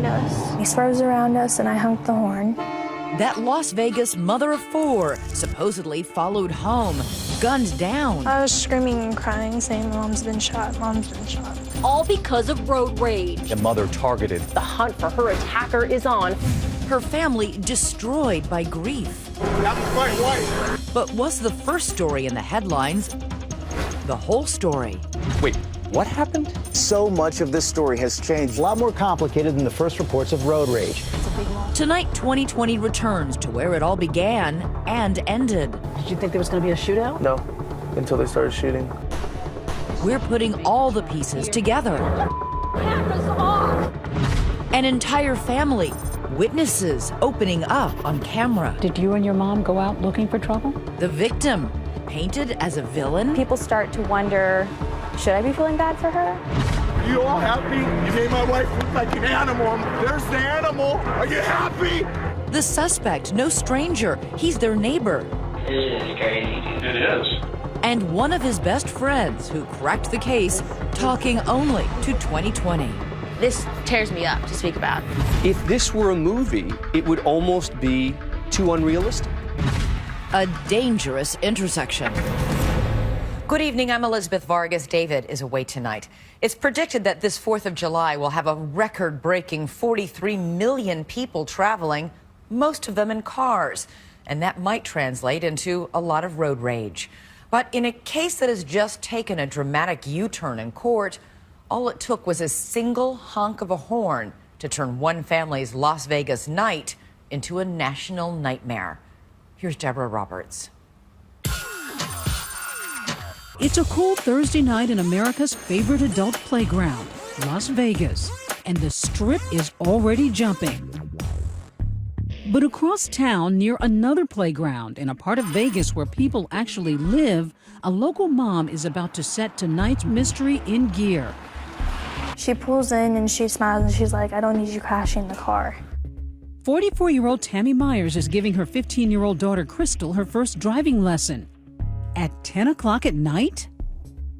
behind us. He swerves around us and I honked the horn. That Las Vegas mother of four supposedly followed home, gunned down. I was screaming and crying, saying, Mom's been shot, Mom's been shot. All because of road rage. A mother targeted. The hunt for her attacker is on. Her family destroyed by grief. That was my wife. But was the first story in the headlines the whole story? Wait, what happened? So much of this story has changed. A lot more complicated than the first reports of road rage. Tonight, 2020 returns to where it all began and ended. Did you think there was going to be a shootout? No, until they started shooting. We're putting all the pieces together. Cameras off! An entire family, witnesses opening up on camera. Did you and your mom go out looking for trouble? The victim, painted as a villain. People start to wonder, should I be feeling bad for her? Are you all happy? You made my wife look like an animal. There's the animal. Are you happy? The suspect, no stranger. He's their neighbor. It is crazy. It is. And one of his best friends who cracked the case, talking only to 2020. This tears me up to speak about. If this were a movie, it would almost be too unrealistic. A dangerous intersection. Good evening, I'm Elizabeth Vargas. David is away tonight. It's predicted that this 4th of July will have a record-breaking 43 million people traveling, most of them in cars. And that might translate into a lot of road rage. But in a case that has just taken a dramatic U-turn in court, all it took was a single honk of a horn to turn one family's Las Vegas night into a national nightmare. Here's Deborah Roberts. It's a cool Thursday night in America's favorite adult playground, Las Vegas, and the Strip is already jumping. But across town, near another playground, in a part of Vegas where people actually live, a local mom is about to set tonight's mystery in gear. She pulls in and she smiles and she's like, I don't need you crashing the car. 44-year-old Tammy Meyers is giving her 15-year-old daughter Crystal her first driving lesson. At 10 o'clock at night?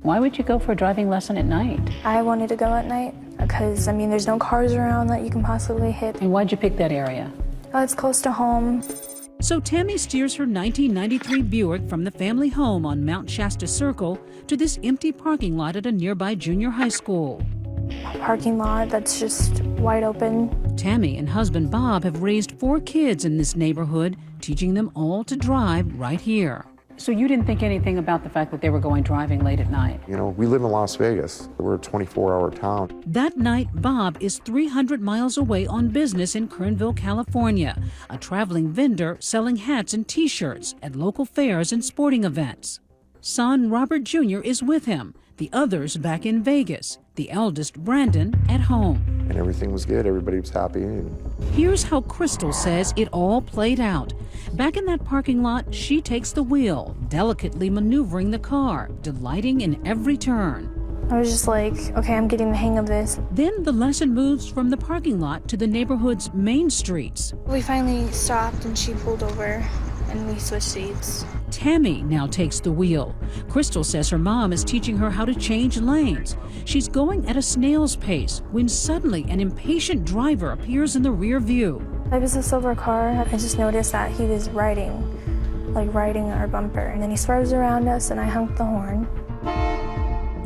Why would you go for a driving lesson at night? I wanted to go at night because, there's no cars around that you can possibly hit. And why'd you pick that area? Oh, it's close to home. So Tammy steers her 1993 Buick from the family home on Mount Shasta Circle to this empty parking lot at a nearby junior high school. A parking lot that's just wide open. Tammy and husband Bob have raised 4 kids in this neighborhood, teaching them all to drive right here. So you didn't think anything about the fact that they were going driving late at night? We live in Las Vegas. We're a 24-hour town. That night, Bob is 300 miles away on business in Kernville, California, a traveling vendor selling hats and T-shirts at local fairs and sporting events. Son Robert Jr. is with him, the others back in Vegas, the eldest, Brandon, at home. And everything was good. Everybody was happy. Here's how Crystal says it all played out. Back in that parking lot, she takes the wheel, delicately maneuvering the car, delighting in every turn. I was just like, okay, I'm getting the hang of this. Then the lesson moves from the parking lot to the neighborhood's main streets. We finally stopped and she pulled over and we switched seats. Tammy now takes the wheel. Crystal says her mom is teaching her how to change lanes. She's going at a snail's pace when suddenly an impatient driver appears in the rear view. It was a silver car. I just noticed that he was riding our bumper. And then he swerves around us and I honked the horn.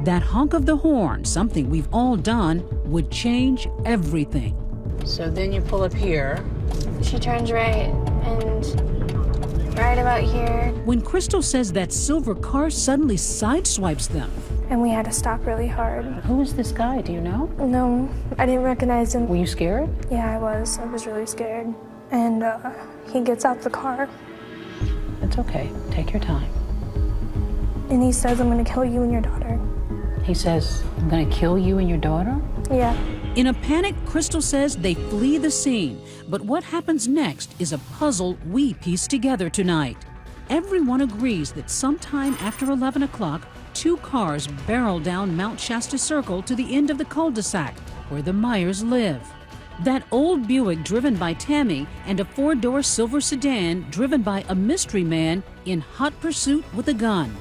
That honk of the horn, something we've all done, would change everything. So then you pull up here. She turns right and right about here. When Crystal says that silver car suddenly sideswipes them. And we had to stop really hard. Who is this guy? Do you know? No, I didn't recognize him. Were you scared? Yeah, I was. I was really scared. And he gets out the car. It's okay. Take your time. And he says, I'm going to kill you and your daughter. He says, I'm going to kill you and your daughter? Yeah. In a panic, Crystal says they flee the scene. But what happens next is a puzzle we piece together tonight. Everyone agrees that sometime after 11 o'clock, 2 cars barrel down Mount Shasta Circle to the end of the cul-de-sac where the Meyers live. That old Buick driven by Tammy and a 4-door silver sedan driven by a mystery man in hot pursuit with a gun.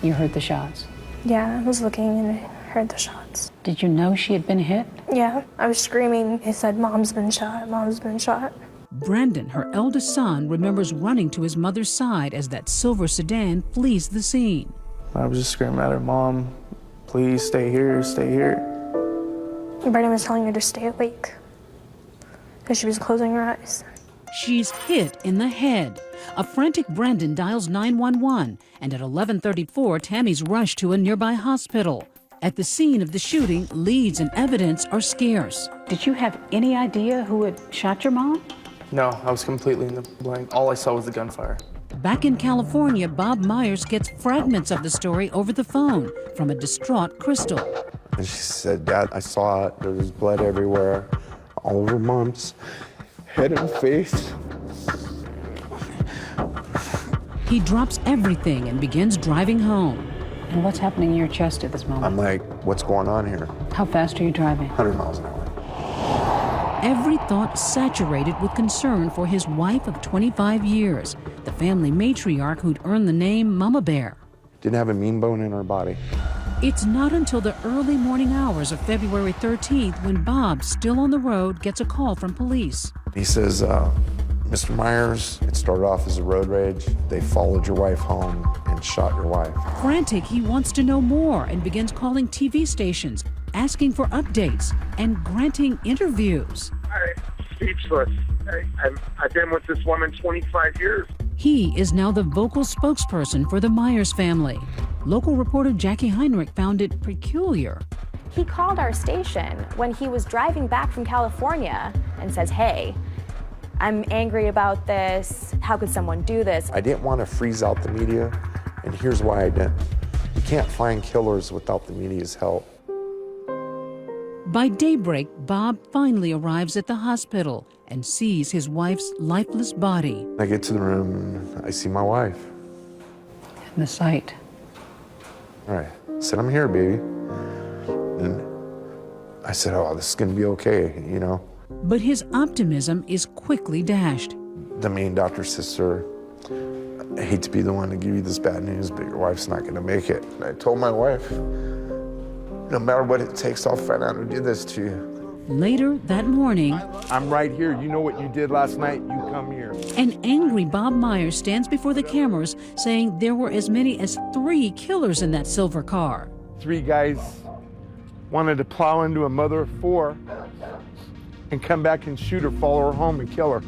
You heard the shots? Yeah, I was looking and I heard the shots. Did you know she had been hit? Yeah, I was screaming. He said, "Mom's been shot, Mom's been shot." Brandon, her eldest son, remembers running to his mother's side as that silver sedan flees the scene. I was just screaming at her, "Mom, please stay here, stay here." Brandon was telling her to stay awake because she was closing her eyes. She's hit in the head. A frantic Brandon dials 911, and at 11:34, Tammy's rushed to a nearby hospital. At the scene of the shooting, leads and evidence are scarce. Did you have any idea who had shot your mom? No, I was completely in the blank. All I saw was the gunfire. Back in California, Bob Meyers gets fragments of the story over the phone from a distraught Crystal. And she said, "Dad, I saw it. There was blood everywhere, all over Mom's head and face." He drops everything and begins driving home. And what's happening in your chest at this moment? I'm like, what's going on here? How fast are you driving? 100 miles an hour. Every thought saturated with concern for his wife of 25 years, the family matriarch who'd earned the name Mama Bear. Didn't have a mean bone in her body. It's not until the early morning hours of February 13th when Bob, still on the road, gets a call from police. He says, "Mr. Myers, it started off as a road rage. They followed your wife home and shot your wife." Frantic, he wants to know more and begins calling TV stations, asking for updates and granting interviews. I'm speechless. I've been with this woman 25 years. He is now the vocal spokesperson for the Myers family. Local reporter Jackie Heinrich found it peculiar. He called our station when he was driving back from California and says, "Hey, I'm angry about this. How could someone do this?" I didn't want to freeze out the media, and here's why I didn't. You can't find killers without the media's help. By daybreak, Bob finally arrives at the hospital and sees his wife's lifeless body. I get to the room and I see my wife. In the sight. All right, I said, "I'm here, baby." And I said, "Oh, this is gonna be okay, you know." But his optimism is quickly dashed. The main doctor says, "Sir, I hate to be the one to give you this bad news, but your wife's not gonna make it." And I told my wife, "No matter what it takes, I'll find out who did this to you." Later that morning, I'm right here. You know what you did last night? You come here. an angry Bob Myers stands before the cameras saying there were as many as 3 killers in that silver car. 3 guys wanted to plow into a mother of 4 and come back and shoot her, follow her home, and kill her.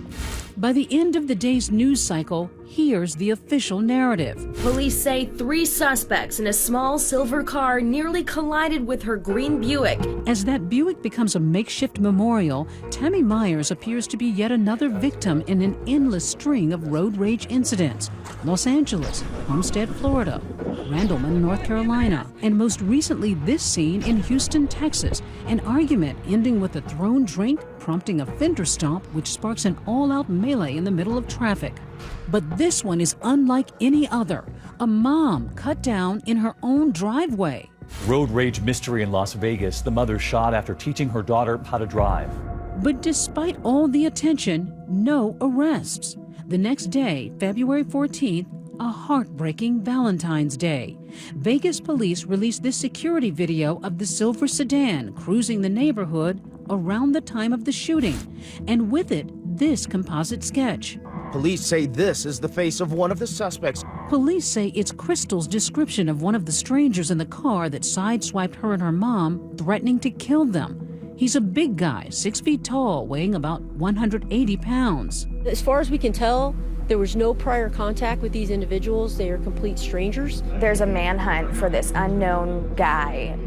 By the end of the day's news cycle, here's the official narrative. Police say 3 suspects in a small silver car nearly collided with her green Buick. As that Buick becomes a makeshift memorial, Tammy Meyers appears to be yet another victim in an endless string of road rage incidents. Los Angeles, Homestead, Florida, Randleman, North Carolina, and most recently this scene in Houston, Texas, an argument ending with a thrown drink prompting a fender stomp which sparks an all-out melee in the middle of traffic. But this one is unlike any other. A mom cut down in her own driveway. Road rage mystery in Las Vegas. The mother shot after teaching her daughter how to drive. But despite all the attention, no arrests. The next day, February 14th, a heartbreaking Valentine's Day. Vegas police released this security video of the silver sedan cruising the neighborhood around the time of the shooting, and with it, this composite sketch. Police say this is the face of one of the suspects. Police say it's Crystal's description of one of the strangers in the car that sideswiped her and her mom, threatening to kill them. He's a big guy, 6 feet tall, weighing about 180 pounds. As far as we can tell, there was no prior contact with these individuals. They are complete strangers. There's a manhunt for this unknown guy,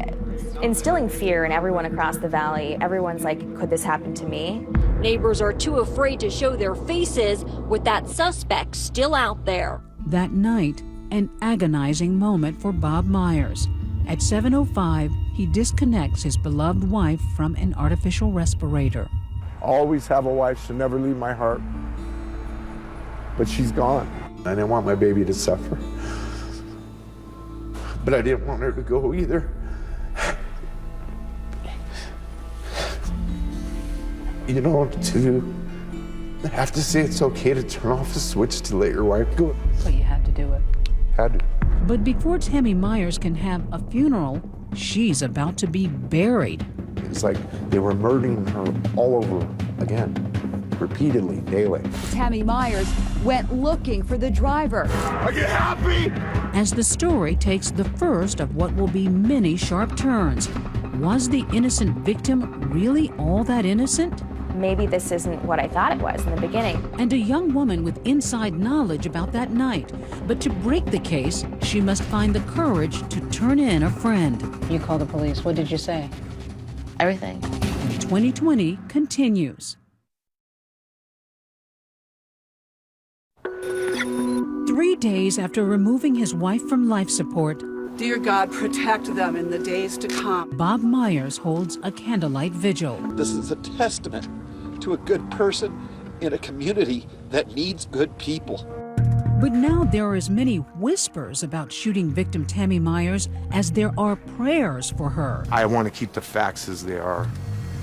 instilling fear in everyone across the valley. Everyone's like, could this happen to me? Neighbors are too afraid to show their faces with that suspect still out there. That night, an agonizing moment for Bob Myers. At 7:05, he disconnects his beloved wife from an artificial respirator. I'll always have a wife. She'll never leave my heart. But she's gone. I didn't want my baby to suffer. But I didn't want her to go either. You know, to have to say it's okay to turn off the switch to let your wife go. But you had to do it. Had to. But before Tammy Meyers can have a funeral, She's about to be buried. It's like they were murdering her all over again, repeatedly, daily. Tammy Meyers went looking for the driver. Are you happy? As the story takes the first of what will be many sharp turns, was the innocent victim really all that innocent? Maybe this isn't what I thought it was in the beginning. And a young woman with inside knowledge about that night. But to break the case, she must find the courage to turn in a friend. You called the police. What did you say? Everything. 2020 continues. 3 days after removing his wife from life support, dear God, protect them in the days to come. Bob Meyers holds a candlelight vigil. This is a testament to a good person in a community that needs good people. But now there are as many whispers about shooting victim Tammy Meyers as there are prayers for her. I want to keep the facts as they are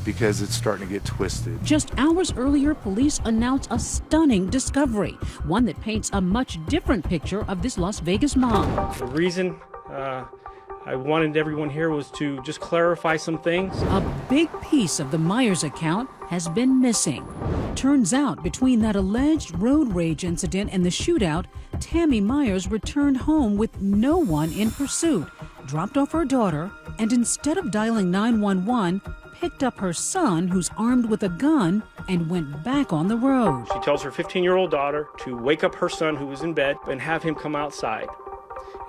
because it's starting to get twisted. Just hours earlier, police announced a stunning discovery, one that paints a much different picture of this Las Vegas mom. The reason I wanted everyone here was to just clarify some things. A big piece of the Meyers account has been missing. Turns out, between that alleged road rage incident and the shootout, Tammy Meyers returned home with no one in pursuit, dropped off her daughter, and instead of dialing 911, picked up her son, who's armed with a gun, and went back on the road. She tells her 15-year-old daughter to wake up her son, who was in bed, and have him come outside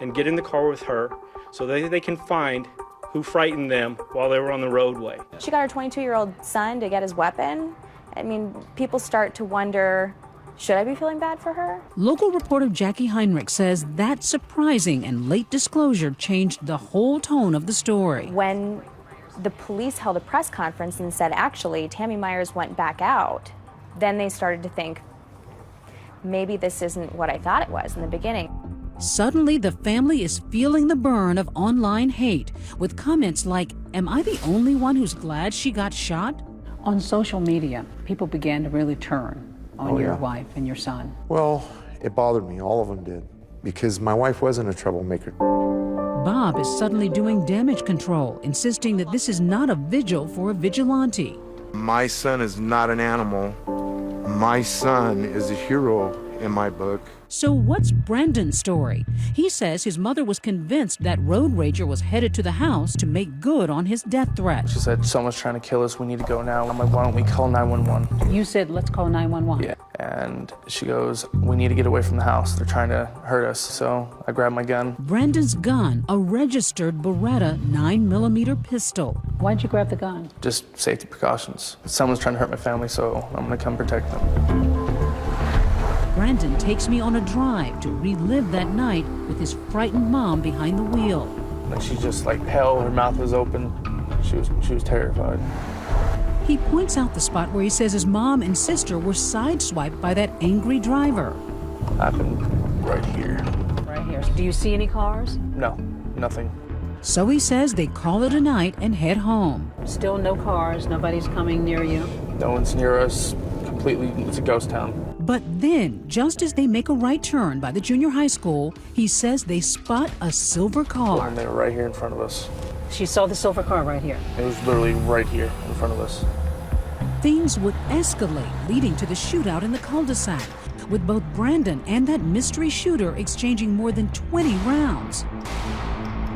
and get in the car with her so that they can find who frightened them while they were on the roadway. She got her 22-year-old son to get his weapon. I mean, people start to wonder, should I be feeling bad for her? Local reporter Jackie Heinrich says that surprising and late disclosure changed the whole tone of the story. When the police held a press conference and said, actually, Tammy Meyers went back out, then they started to think, maybe this isn't what I thought it was in the beginning. Suddenly, the family is feeling the burn of online hate, with comments like, "Am I the only one who's glad she got shot?" On social media, people began to really turn on your wife and your son. Well, it bothered me. All of them did. Because my wife wasn't a troublemaker. Bob is suddenly doing damage control, insisting that this is not a vigil for a vigilante. My son is not an animal. My son is a hero in my book. So what's Brandon's story? He says his mother was convinced that road rager was headed to the house to make good on his death threat. She said, someone's trying to kill us, we need to go now. I'm like, why don't we call 911? You said, let's call 911. Yeah, and she goes, we need to get away from the house. They're trying to hurt us. So I grabbed my gun. Brandon's gun, a registered Beretta 9mm pistol. Why'd you grab the gun? Just safety precautions. Someone's trying to hurt my family, so I'm gonna come protect them. Brandon takes me on a drive to relive that night with his frightened mom behind the wheel. And she's just like hell, her mouth was open. She was terrified. He points out the spot where he says his mom and sister were sideswiped by that angry driver. Happened right here. Right here. Do you see any cars? No, nothing. So he says they call it a night and head home. Still no cars, nobody's coming near you. No one's near us. Completely, it's a ghost town. But then, just as they make a right turn by the junior high school, he says they spot a silver car. And they were right here in front of us. She saw the silver car right here. It was literally right here in front of us. Things would escalate, leading to the shootout in the cul-de-sac, with both Brandon and that mystery shooter exchanging more than 20 rounds.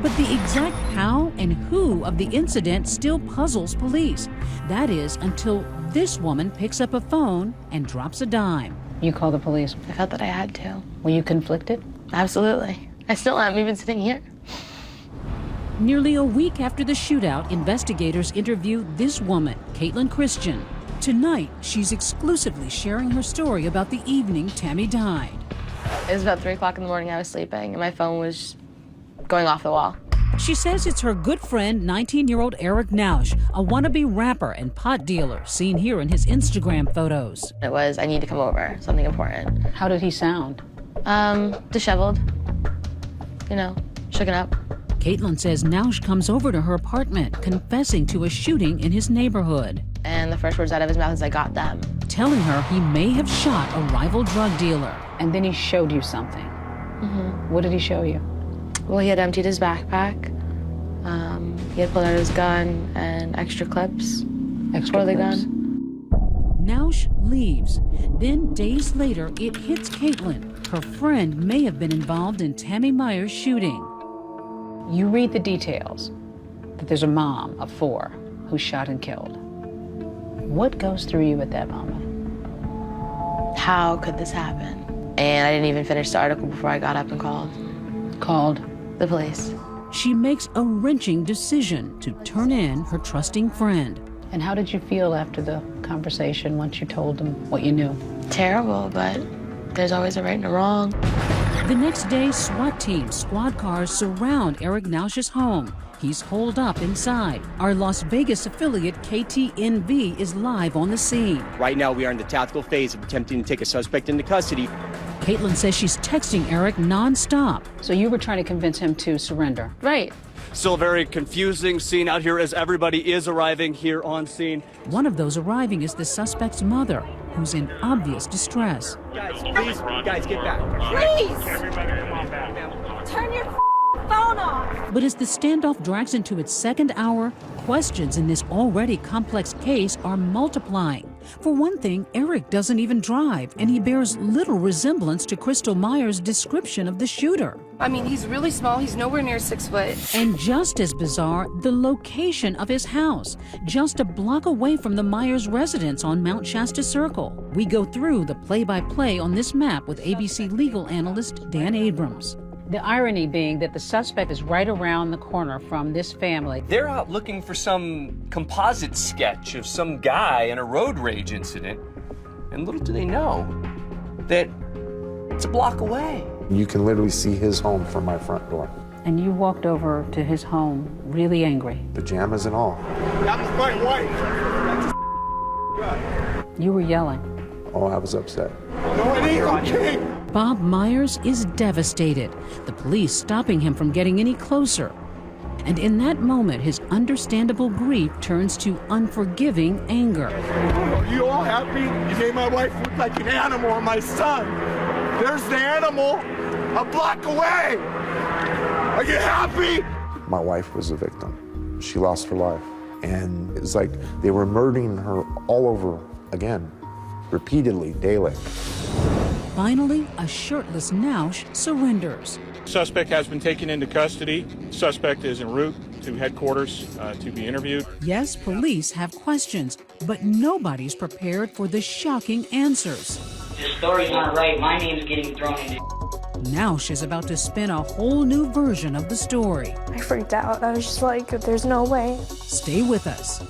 But the exact how and who of the incident still puzzles police. That is, until this woman picks up a phone and drops a dime. You call the police. I felt that I had to. Were you conflicted? Absolutely. I still am, even sitting here. Nearly a week after the shootout, investigators interview this woman, Caitlin Christian. Tonight, she's exclusively sharing her story about the evening Tammy died. It was about 3 o'clock in the morning. I was sleeping, and my phone was going off the wall. She says it's her good friend, 19-year-old Eric Nausch, a wannabe rapper and pot dealer, seen here in his Instagram photos. It was, I need to come over, something important. How did he sound? Disheveled. You know, shooken up. Caitlin says Nausch comes over to her apartment, confessing to a shooting in his neighborhood. And the first words out of his mouth is, I got them. Telling her he may have shot a rival drug dealer. And then he showed you something. Mm-hmm. What did he show you? Well, he had emptied his backpack. He had pulled out his gun and extra clips for the gun. Nausch leaves. Then, days later, it hits Caitlin. Her friend may have been involved in Tammy Meyers' shooting. You read the details that there's a mom of 4 who's shot and killed. What goes through you at that moment? How could this happen? And I didn't even finish the article before I got up and called. Called? The police. She makes a wrenching decision to turn in her trusting friend. And how did you feel after the conversation once you told them what you knew? Terrible, but there's always a right and a wrong. The next day, SWAT teams, squad cars surround Eric Nausch's home. He's holed up inside. Our Las Vegas affiliate, KTNV, is live on the scene. Right now, we are in the tactical phase of attempting to take a suspect into custody. Caitlin says she's texting Eric nonstop. So you were trying to convince him to surrender? Right. Still a very confusing scene out here as everybody is arriving here on scene. One of those arriving is the suspect's mother, who's in obvious distress. Guys, please, guys, get back. Please! Turn your phone off! But as the standoff drags into its second hour, questions in this already complex case are multiplying. For one thing, Eric doesn't even drive, and he bears little resemblance to Crystal Meyers' description of the shooter. I mean, he's really small. He's nowhere near 6 foot. And just as bizarre, the location of his house, just a block away from the Meyers residence on Mount Shasta Circle. We go through the play-by-play on this map with ABC legal analyst Dan Abrams. The irony being that the suspect is right around the corner from this family. They're out looking for some composite sketch of some guy in a road rage incident, and little do they know that it's a block away. You can literally see his home from my front door. And you walked over to his home really angry. Pajamas and all. That's my wife. You were yelling. Oh, I was upset. No, it ain't okay. Bob Meyers is devastated, the police stopping him from getting any closer. And in that moment, his understandable grief turns to unforgiving anger. You all happy? You made my wife look like an animal and my son. There's the animal a block away. Are you happy? My wife was a victim. She lost her life. And it's like they were murdering her all over again, repeatedly, daily. Finally, a shirtless Nausch surrenders. Suspect has been taken into custody. Suspect is en route to headquarters to be interviewed. Yes, police have questions, but nobody's prepared for the shocking answers. This story's not right. My name's getting thrown into. Nausch is about to spin a whole new version of the story. I freaked out. I was just like, there's no way. Stay with us.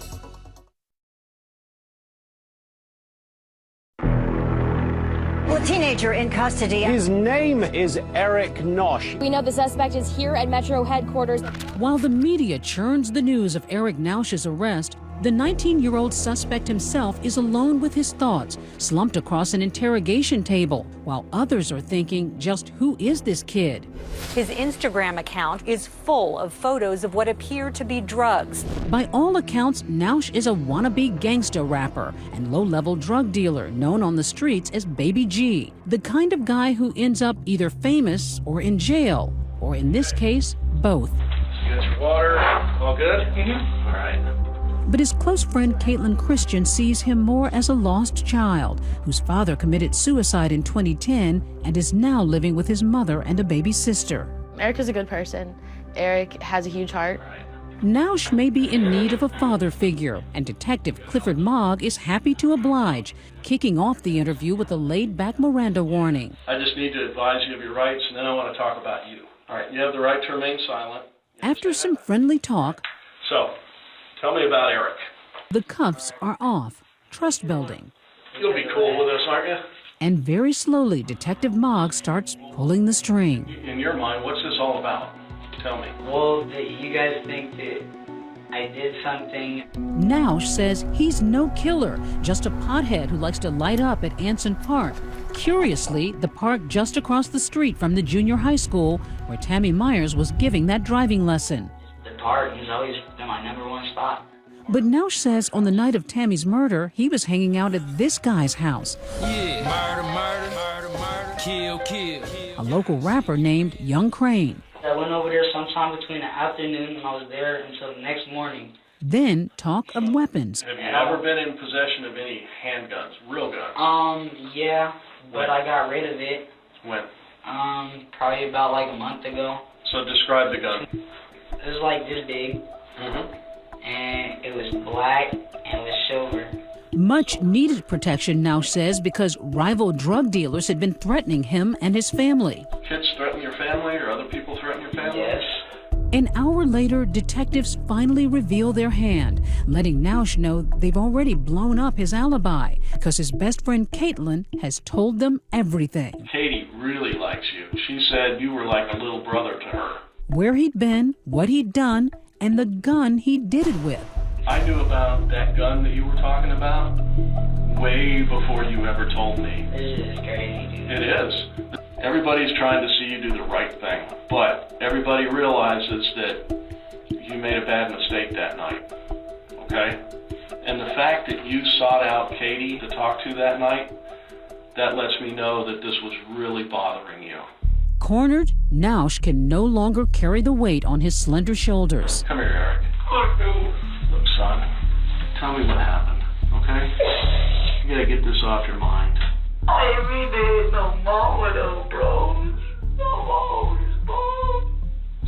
Well, a teenager in custody. His name is Eric Nausch. We know the suspect is here at Metro headquarters. While the media churns the news of Eric Nausch's arrest, the 19-year-old suspect himself is alone with his thoughts, slumped across an interrogation table, while others are thinking, just who is this kid? His Instagram account is full of photos of what appear to be drugs. By all accounts, Nausch is a wannabe gangsta rapper and low-level drug dealer known on the streets as Baby G, the kind of guy who ends up either famous or in jail, or in this case, both. You got your water? All good? Mm-hmm. All right. But his close friend Caitlin Christian sees him more as a lost child whose father committed suicide in 2010 and is now living with his mother and a baby sister. Eric is a good person. Eric has a huge heart. Nausch may be in need of a father figure, and Detective Clifford Mogg is happy to oblige, kicking off the interview with a laid-back Miranda warning. I just need to advise you of your rights, and then I want to talk about you. All right, you have the right to remain silent. After some friendly talk, So, tell me about Eric. the cuffs are off, trust building. You'll be cool with this, aren't you? And very slowly, Detective Mogg starts pulling the string. In your mind, what's this all about? Tell me. Well, you guys think that I did something. Nausch says he's no killer, just a pothead who likes to light up at Anson Park. Curiously, the park just across the street from the junior high school where Tammy Meyers was giving that driving lesson. The park has always been my #1 spot. But Nausch says on the night of Tammy's murder, he was hanging out at this guy's house. Yeah, murder, kill. A local rapper named Young Crane. I went over there sometime between the afternoon and I was there until the next morning. Then talk of weapons. Have you ever been in possession of any handguns, real guns? Yeah, but I got rid of it. When? Probably about like a month ago. So describe the gun. It was like this big, and it was black and it was silver. Much needed protection, Nausch says, because rival drug dealers had been threatening him and his family. Kids threaten your family or other people threaten your family? Yes. An hour later, detectives finally reveal their hand, letting Nausch know they've already blown up his alibi because his best friend Caitlin has told them everything. Katie really likes you. She said you were like a little brother to her. Where he'd been, what he'd done, and the gun he did it with. I knew about that gun that you were talking about way before you ever told me. This is crazy, dude. It is. Everybody's trying to see you do the right thing, but everybody realizes that you made a bad mistake that night, okay? And the fact that you sought out Katie to talk to that night, that lets me know that this was really bothering you. Cornered, Nausch can no longer carry the weight on his slender shoulders. Come here, Eric. Look, son, tell me what happened, okay? You gotta get this off your mind. I ain't mean there no more with those bros. No more with these bros.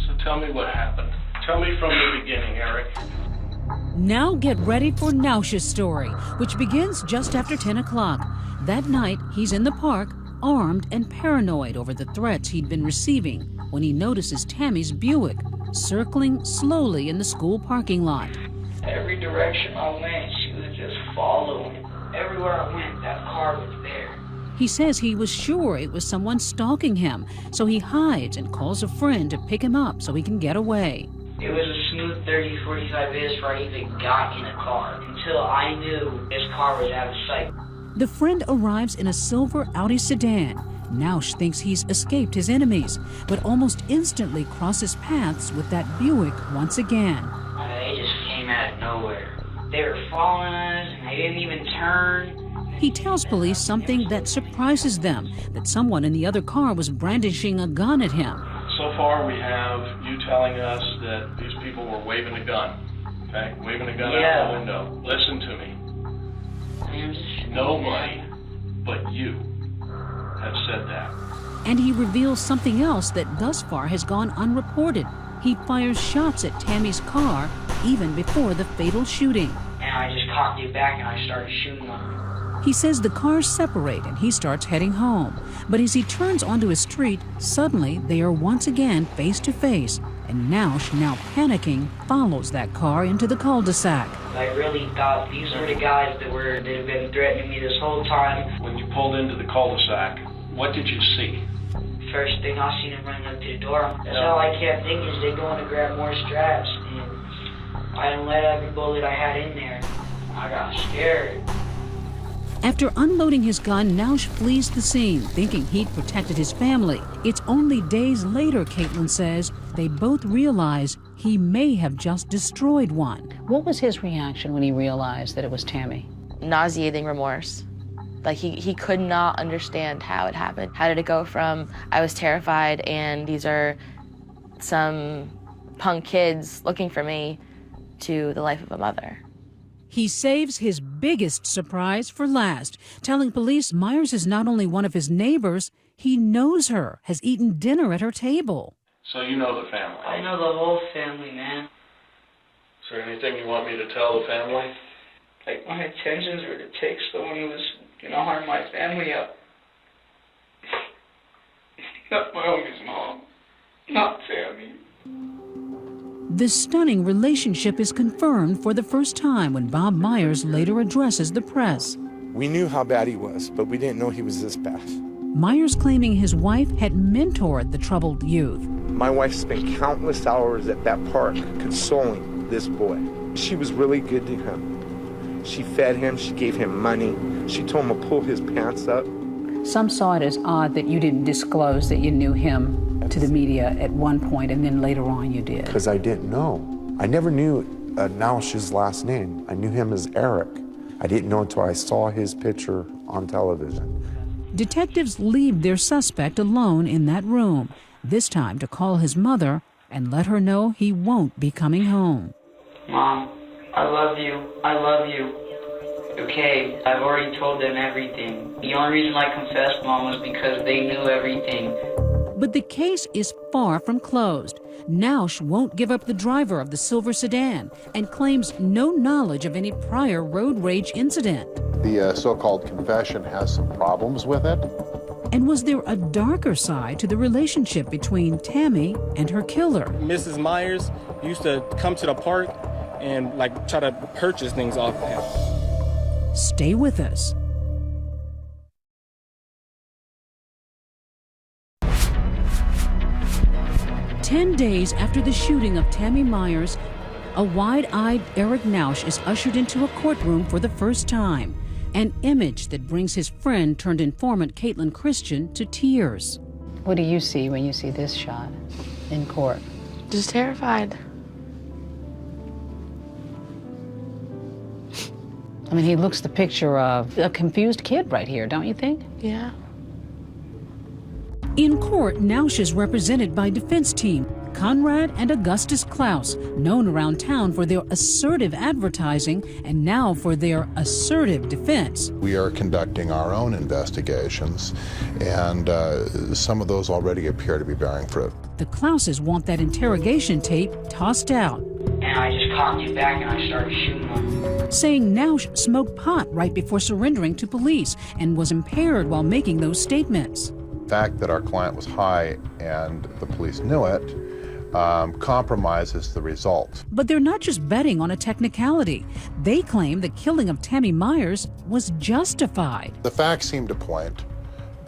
So tell me what happened. Tell me from the beginning, Eric. Now get ready for Nausch's story, which begins just after 10 o'clock. That night, he's in the park, armed and paranoid over the threats he'd been receiving when he notices Tammy's Buick circling slowly in the school parking lot. Every direction I went, she was just following. Everywhere I went, that car was there. He says he was sure it was someone stalking him, so he hides and calls a friend to pick him up so he can get away. It was a smooth 30, 45 minutes before I even got in a car, until I knew this car was out of sight. The friend arrives in a silver Audi sedan. Nausch thinks he's escaped his enemies, but almost instantly crosses paths with that Buick once again. They just came out of nowhere. They were following us, and they didn't even turn. He tells police something that surprises them, that someone in the other car was brandishing a gun at him. So far, we have you telling us that these people were waving a gun, okay? Waving a gun out the window. Listen to me. Nobody but you have said that. And he reveals something else that thus far has gone unreported. He fires shots at Tammy's car even before the fatal shooting. And I just cocked it back and I started shooting on her. He says the cars separate and he starts heading home. But as he turns onto a street, suddenly they are once again face to face. And Nausch, now panicking, follows that car into the cul-de-sac. I really thought these were the guys that have been threatening me this whole time. When you pulled into the cul-de-sac, what did you see? First thing I seen them running up to the door. That's all I kept thinking is they're going to grab more straps. And I didn't let every bullet I had in there. I got scared. After unloading his gun, Nausch flees the scene, thinking he'd protected his family. It's only days later, Caitlin says, they both realize he may have just destroyed one. What was his reaction when he realized that it was Tammy? Nauseating remorse. Like he could not understand how it happened. How did it go from I was terrified and these are some punk kids looking for me to the life of a mother? He saves his biggest surprise for last, telling police Meyers is not only one of his neighbors, he knows her, has eaten dinner at her table. So you know the family? I know the whole family, man. Is there anything you want me to tell the family? Like, my intentions were to take someone who was going to harm my family up. Not my homie's mom. Not Tammy. The stunning relationship is confirmed for the first time when Bob Meyers later addresses the press. We knew how bad he was, but we didn't know he was this bad. Meyers claiming his wife had mentored the troubled youth. My wife spent countless hours at that park consoling this boy. She was really good to him. She fed him, she gave him money, she told him to pull his pants up. Some saw it as odd that you didn't disclose that you knew him to the media at one point, and then later on you did. Because I didn't know. I never knew Nausch's last name. I knew him as Eric. I didn't know until I saw his picture on television. Detectives leave their suspect alone in that room. this time to call his mother and let her know he won't be coming home. Mom, I love you. I love you. Okay, I've already told them everything. The only reason I confessed, Mom, was because they knew everything. But the case is far from closed. Nausch won't give up the driver of the silver sedan and claims no knowledge of any prior road rage incident. The so-called confession has some problems with it. And was there a darker side to the relationship between Tammy and her killer? Mrs. Meyers used to come to the park and try to purchase things off of him. Stay with us. Ten days after the shooting of Tammy Meyers, a wide-eyed Eric Nausch is ushered into a courtroom for the first time, an image that brings his friend-turned-informant Caitlin Christian to tears. What do you see when you see this shot in court? Just terrified. I mean, he looks the picture of a confused kid right here, don't you think? Yeah. In court, Nausch is represented by defense team Conrad and Augustus Klaus, known around town for their assertive advertising and now for their assertive defense. We are conducting our own investigations, and some of those already appear to be bearing fruit. The Klauses want that interrogation tape tossed out, And I just cocked it back and I started shooting them. saying Nausch smoked pot right before surrendering to police and was impaired while making those statements. The fact that our client was high and the police knew it compromises the result. But they're not just betting on a technicality. They claim the killing of Tammy Meyers was justified. The facts seem to point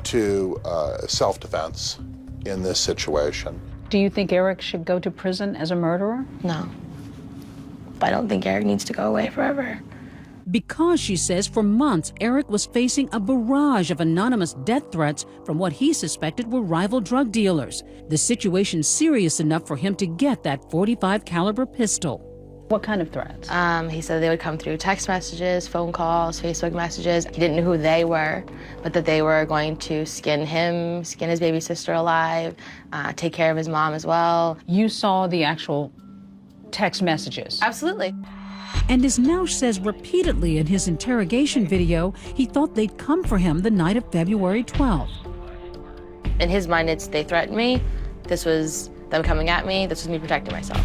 to self-defense in this situation. Do you think Eric should go to prison as a murderer? No. But I don't think Eric needs to go away forever. Because, she says, for months, Eric was facing a barrage of anonymous death threats from what he suspected were rival drug dealers. The situation serious enough for him to get that .45 caliber pistol. What kind of threats? He said they would come through text messages, phone calls, Facebook messages. He didn't know who they were, but that they were going to skin him, skin his baby sister alive, take care of his mom as well. You saw the actual text messages? Absolutely. And as Nausch says repeatedly in his interrogation video, he thought they'd come for him the night of February 12th. In his mind, it's they threatened me, this was them coming at me, this was me protecting myself.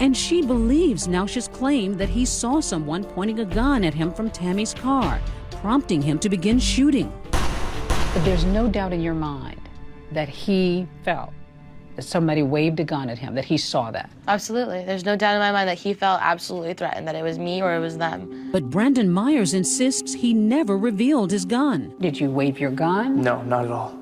And she believes Nausch's claim that he saw someone pointing a gun at him from Tammy's car, prompting him to begin shooting. But there's no doubt in your mind that he felt that somebody waved a gun at him, that he saw that. Absolutely. There's no doubt in my mind that he felt absolutely threatened, that it was me or it was them. But Brandon Myers insists he never revealed his gun. Did you wave your gun? No, not at all.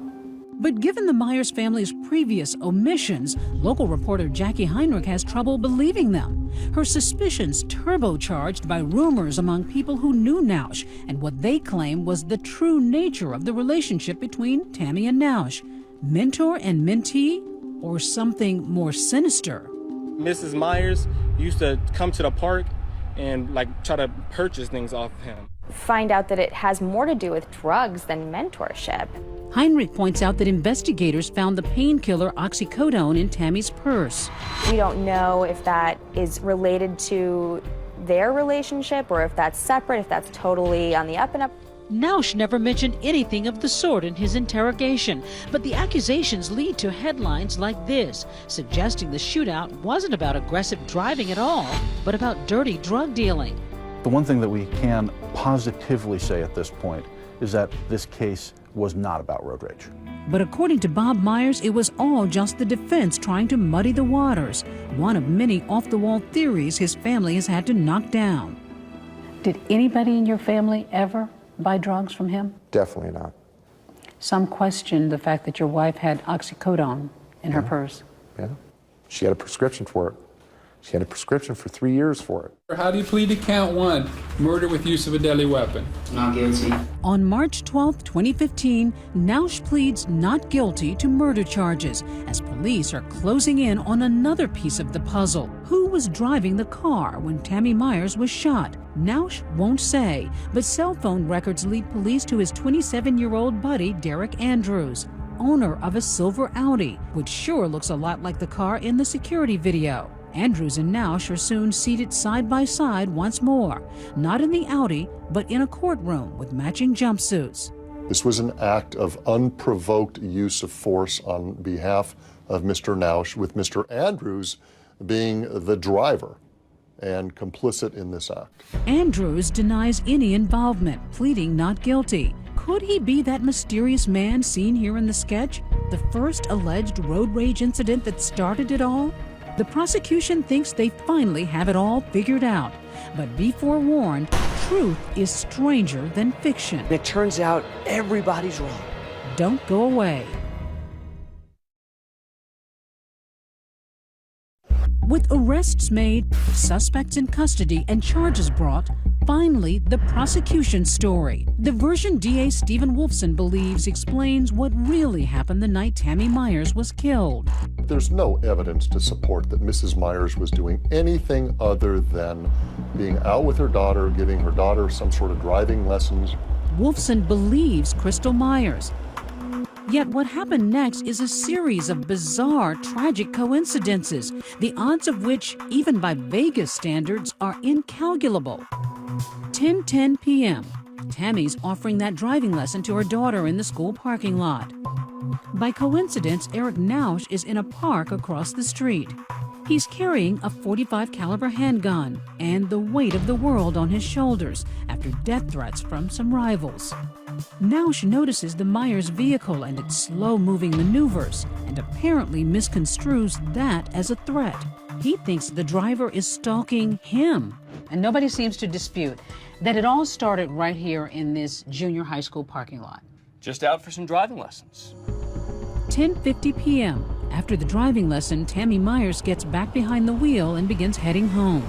But given the Myers family's previous omissions, local reporter Jackie Heinrich has trouble believing them. Her suspicions turbocharged by rumors among people who knew Nausch and what they claim was the true nature of the relationship between Tammy and Nausch. Mentor and mentee, or something more sinister? Mrs. Meyers used to come to the park and try to purchase things off of him. Find out that it has more to do with drugs than mentorship. Heinrich points out that investigators found the painkiller oxycodone in Tammy's purse. We don't know if that is related to their relationship or if that's separate, if that's totally on the up and up. Nausch never mentioned anything of the sort in his interrogation, but the accusations lead to headlines like this, suggesting the shootout wasn't about aggressive driving at all, but about dirty drug dealing. The one thing that we can positively say at this point is that this case was not about road rage. But according to Bob Myers, it was all just the defense trying to muddy the waters, one of many off-the-wall theories his family has had to knock down. Did anybody in your family ever buy drugs from him? Definitely not. Some questioned the fact that your wife had oxycodone in her purse. Yeah. She had a prescription for it. She had a prescription for 3 years for it. How do you plead to count 1, murder with use of a deadly weapon? Not guilty. On March 12, 2015, Nausch pleads not guilty to murder charges as police are closing in on another piece of the puzzle. Who was driving the car when Tammy Meyers was shot? Nausch won't say, but cell phone records lead police to his 27-year-old buddy, Derek Andrews. owner of a silver Audi, which sure looks a lot like the car in the security video. Andrews and Nausch are soon seated side by side once more, not in the Audi, but in a courtroom with matching jumpsuits. This was an act of unprovoked use of force on behalf of Mr. Nausch, with Mr. Andrews being the driver and complicit in this act. Andrews denies any involvement, pleading not guilty. Could he be that mysterious man seen here in the sketch, the first alleged road rage incident that started it all? The prosecution thinks they finally have it all figured out, but be forewarned, truth is stranger than fiction. It turns out everybody's wrong. Don't go away. With arrests made, suspects in custody, and charges brought, finally, the prosecution story. The version DA Stephen Wolfson believes explains what really happened the night Tammy Meyers was killed. There's no evidence to support that Mrs. Meyers was doing anything other than being out with her daughter, giving her daughter some sort of driving lessons. Wolfson believes Crystal Meyers. Yet what happened next is a series of bizarre, tragic coincidences, the odds of which, even by Vegas standards, are incalculable. 10:10 p.m. Tammy's offering that driving lesson to her daughter in the school parking lot. By coincidence, Eric Nausch is in a park across the street. He's carrying a .45 caliber handgun and the weight of the world on his shoulders after death threats from some rivals. Nausch notices the Meyers vehicle and its slow-moving maneuvers and apparently misconstrues that as a threat. He thinks the driver is stalking him. And nobody seems to dispute that it all started right here in this junior high school parking lot. Just out for some driving lessons. 10:50 p.m. After the driving lesson, Tammy Meyers gets back behind the wheel and begins heading home.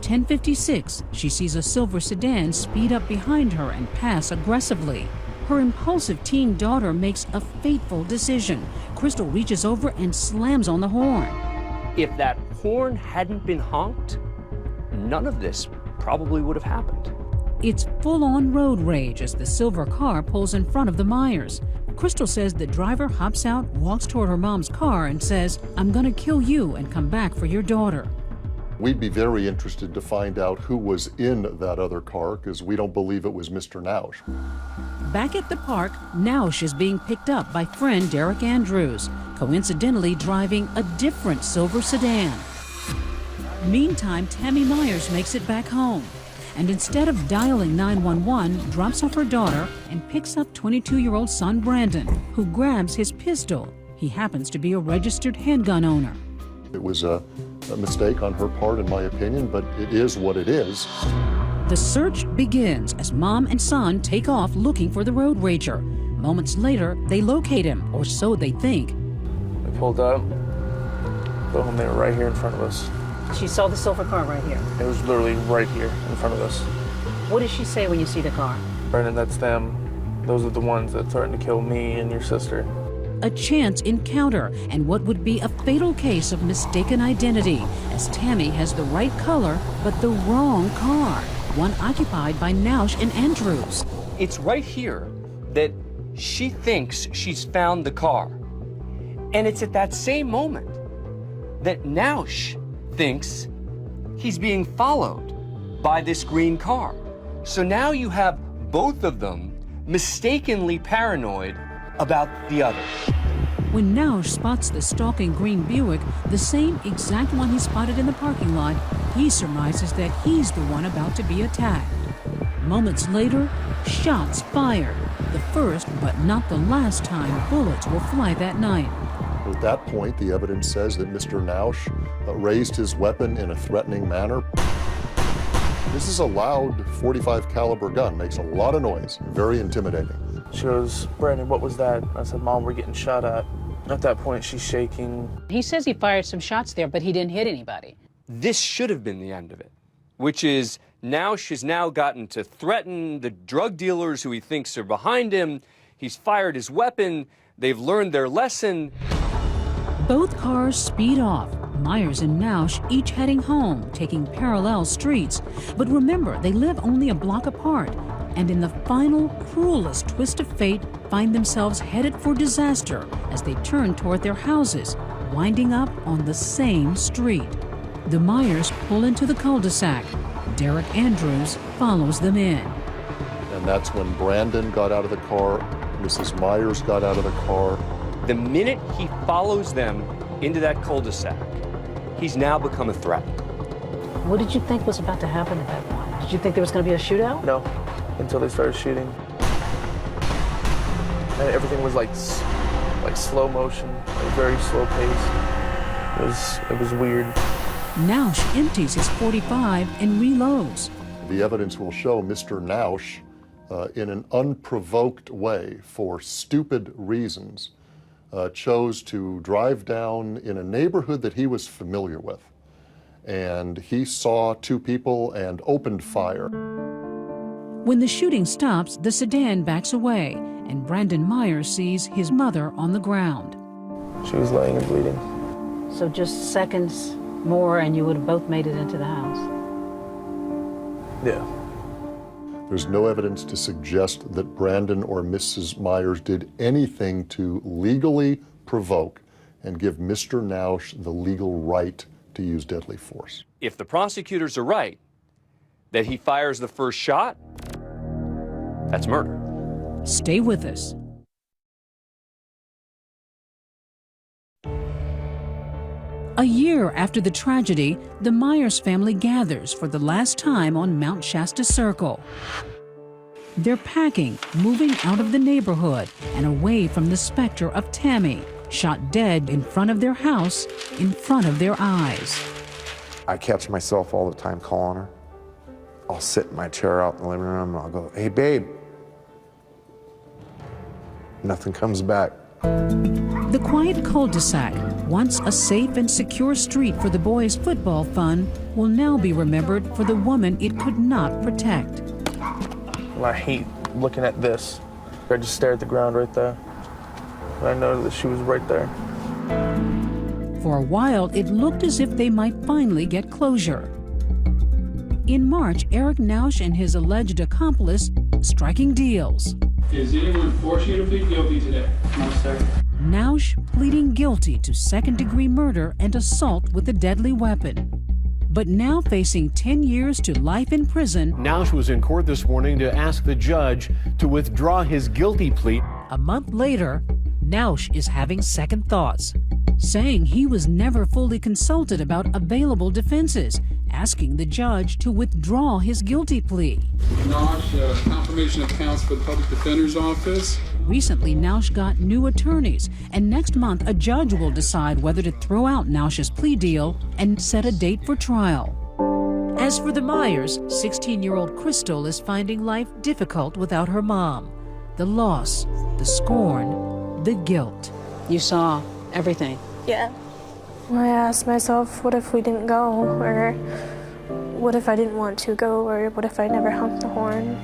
10:56, she sees a silver sedan speed up behind her and pass aggressively. Her impulsive teen daughter makes a fateful decision. Crystal reaches over and slams on the horn. If that horn hadn't been honked, none of this probably would have happened. It's full-on road rage as the silver car pulls in front of the Meyers. Crystal says the driver hops out, walks toward her mom's car, and says, "I'm gonna kill you and come back for your daughter." We'd be very interested to find out who was in that other car, because we don't believe it was Mr. Nausch. Back at the park, Nausch is being picked up by friend Derek Andrews, coincidentally driving a different silver sedan. Meantime, Tammy Meyers makes it back home, and instead of dialing 911, drops off her daughter and picks up 22-year-old son Brandon, who grabs his pistol. He happens to be a registered handgun owner. It was a mistake on her part, in my opinion, but it is what it is. The search begins as mom and son take off looking for the road rager. Moments later, they locate him, or so they think. They pulled up. Boom, they were right here in front of us. She saw the silver car right here. It was literally right here in front of us. What does she say when you see the car? Brandon, that's them. Those are the ones that threatened to kill me and your sister. A chance encounter and what would be a fatal case of mistaken identity, as Tammy has the right color but the wrong car, one occupied by Nausch and Andrews. It's right here that she thinks she's found the car. And it's at that same moment that Nausch thinks he's being followed by this green car. So now you have both of them mistakenly paranoid about the other. When Nausch spots the stalking green Buick, the same exact one he spotted in the parking lot, he surmises that he's the one about to be attacked. Moments later, shots fired. The first, but not the last time bullets will fly that night. At that point, the evidence says that Mr. Nausch raised his weapon in a threatening manner. This is a loud .45 caliber gun, makes a lot of noise, very intimidating. She goes, "Brandon, what was that?" I said, "Mom, we're getting shot at." At that point, she's shaking. He says he fired some shots there, but he didn't hit anybody. This should have been the end of it, which is Nausch has now gotten to threaten the drug dealers who he thinks are behind him. He's fired his weapon. They've learned their lesson. Both cars speed off, Meyers and Nausch each heading home, taking parallel streets. But remember, they live only a block apart. and in the final, cruelest twist of fate, find themselves headed for disaster as they turn toward their houses, winding up on the same street. The Meyers pull into the cul-de-sac. Derek Andrews follows them in. And that's when Brandon got out of the car, Mrs. Meyers got out of the car. The minute he follows them into that cul-de-sac, he's now become a threat. What did you think was about to happen at that point? Did you think there was going to be a shootout? No, until they started shooting. And everything was like slow motion, like very slow pace. It was weird. Nausch empties his .45 and reloads. The evidence will show Mr. Nausch, in an unprovoked way, for stupid reasons, chose to drive down in a neighborhood that he was familiar with. And he saw two people and opened fire. When the shooting stops, the sedan backs away, and Brandon Meyers sees his mother on the ground. She was laying and bleeding. So just seconds more and you would have both made it into the house? Yeah. There's no evidence to suggest that Brandon or Mrs. Meyers did anything to legally provoke and give Mr. Nausch the legal right to use deadly force. If the prosecutors are right that he fires the first shot, that's murder. Stay with us. A year after the tragedy, the Meyers family gathers for the last time on Mount Shasta Circle. They're packing, moving out of the neighborhood and away from the specter of Tammy, shot dead in front of their house, in front of their eyes. I catch myself all the time calling her. I'll sit in my chair out in the living room and I'll go, "Hey, babe." Nothing comes back. The quiet cul-de-sac, once a safe and secure street for the boys' football fun, will now be remembered for the woman it could not protect. And I hate looking at this. I just stare at the ground right there. And I know that she was right there. For a while, it looked as if they might finally get closure. In March, Eric Nausch and his alleged accomplice striking deals. Is anyone forcing you to plead guilty today? No, sir. Nausch pleading guilty to second-degree murder and assault with a deadly weapon. But now facing 10 years to life in prison. Nausch was in court this morning to ask the judge to withdraw his guilty plea. A month later, Nausch is having second thoughts, saying he was never fully consulted about available defenses, asking the judge to withdraw his guilty plea. Nausch, confirmation of counts for the public defender's office. Recently, Nausch got new attorneys, and next month a judge will decide whether to throw out Nausch's plea deal and set a date for trial. As for the Meyers, 16-year-old Crystal is finding life difficult without her mom. The loss, the scorn, the guilt. You saw everything. Yeah. I asked myself, what if we didn't go? Or what if I didn't want to go? Or what if I never honked the horn?